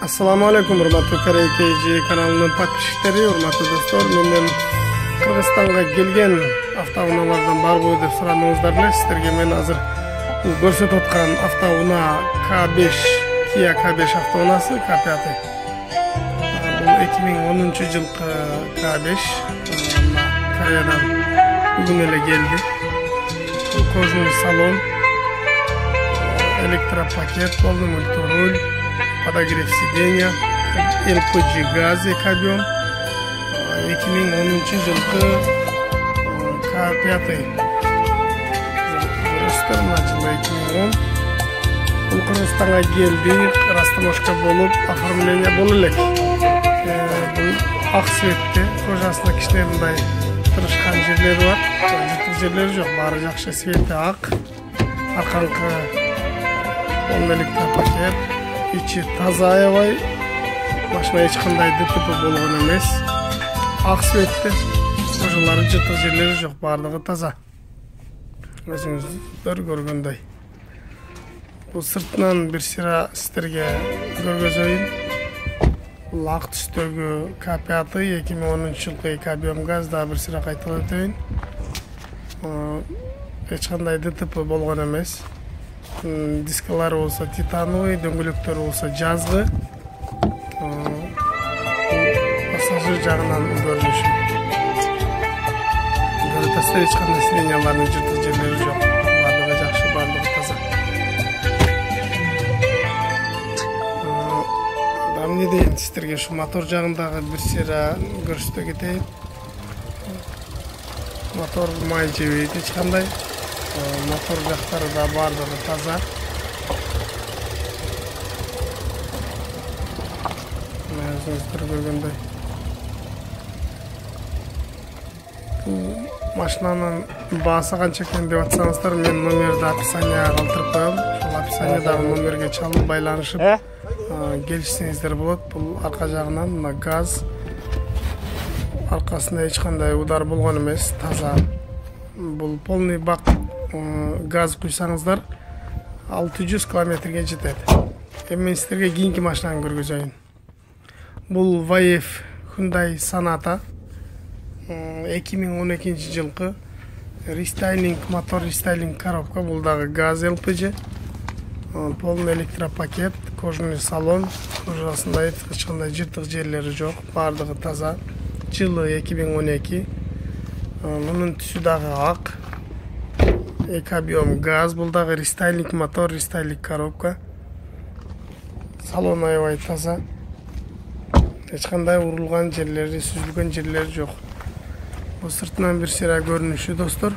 Assalamu alaikum, hurmatli KRKG kanalının подписчиктери, hurmatli dostlar. Menden Kırgızстанга келген автоунаалардан барбы деп сураныңыздар эле. Сиздерге мен азыр көрсөтүп аткан автоунаа K5, Kia K5 автоунаасы K5. Бул 2010-жылкы K5 Кореядан бүгүн эле келди. Кожаный салон, электропакет, полный мультируль, подогрев сиденья, LPG газ экобъем, 2010-жылкы K5. Жылы 2010. Бул Кыргызстанга келди, растаможка болуп, оформление болуп элек. Бул ак цветте, кожасында кичине мындай тырышкан жерлери бар, жыртык жерлери жок, баары жакшы, цвети ак. Арканкы полный электропакет, ичи таза аябай, машина эч кандай ДТП болгон эмес. Ак цветте, кожалары жыртык жерлери жок, баардыгы таза. Өзүңүздөр көргөндөй. Бул сыртынан бир сыра сиздерге көргөзөйүн. Бул ак түстөгү K5 2010-жылкы экобъем газ да бир сыра кайталап өтөйүн. Эч кандай ДТП болгон эмес. Дискалары болсо титановый, дөңгөлөктөрү болсо жазгы. Пассажир жагынан көрүнүшү. Көрүтөсү эч кандай сиденьялардын жыртык жерлери жок. Баардыгы жакшы, баардыгы таза. Эмне дейин сиздерге ушу мотор жагындагы бир сыра көрсөтө кетейин. Мотор май жебейт эч кандай. Мотор жактары да баардыгы таза. Өзүңүздөр көргөндөй. Машинанын баасы канча экен деп атсаңыздар, мен номерди описанияга калтырып коем. Ошол описаниядагы номерге чалып байланышып келишсеңиздер болот. Бул арка жагынан мына газ, аркасында эч кандай удар болгон эмес, таза. Бул полный бак газ куйсаңыздар 600 километрге жетет. Эми мен сиздерге кийинки машинаны көргөзөйүн. Бул VF Hyundai Sonata 2012-жылкы рестайлинг мотор, рестайлинг коробка. Бул дагы газ LPG, полный электропакет, кожаный салон, кожасында эч кандай жыртык жерлери жок, баардыгы таза. Жылы 2012. Мунун түсү дагы ак. Экобъем газ, бул дагы рестайлинг мотор, рестайлинг коробка. Салон аябай таза. Эч кандай урулган жерлери, сүзүлгөн жерлери жок. Бул сыртынан бир сыра көрүнүшү, достор.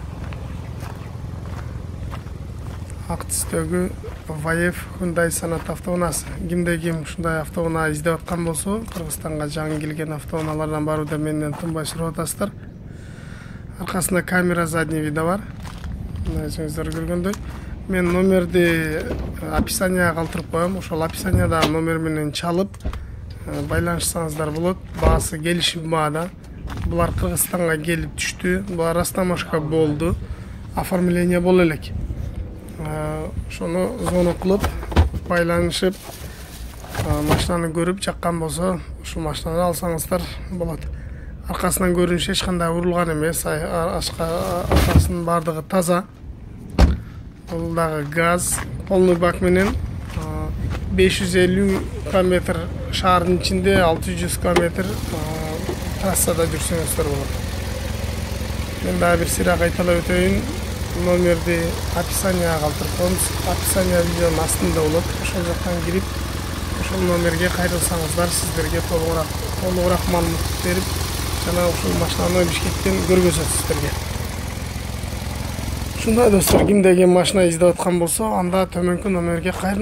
Ак түстөгү VF Hyundai Sonata автоунаасы. Кимде ким ушундай автоунаа издеп аткан болсо, Кыргызстанга жаңы келген автоунаалардан баруууда менден тынбай сурап атасыздар. Аркасында камера задний вида бар. Өзүңүздөр көргөндөй. Мен номерди описанияга калтырып коем. Ошол описаниядагы номер менен чалып байланышсаңыздар болот. Баасы келишим баада. Булар Кыргызстанга келип түштү. Булар растаможка болду. Оформление боло элек. Ошону звонок кылып байланышып машинаны көрүп жаккан болсо, ушул машинаны алсаңыздар болот. Аркасынан көрүнүш эч кандай урулган эмес, аркасынын баардыгы таза. Бул дагы газ, полный бак менен 550 км шаардын ичинде, 600 км трассада жүрсөңүздөр болот. Мен дагы бир сыра кайталап өтөйүн. Номерди описанияга калтырып коебуз. Описания видеонун астында болот. Ошол жактан кирип, ошол номерге кайрылсаңыздар, сиздерге толугураак маалымат берип, жана ушул машинаны Бишкектен көргөзөт сиздерге. Ушундай достор, кимде ким машина издеп аткан болсо, анда төмөнкү номерге кайрылыңыздар.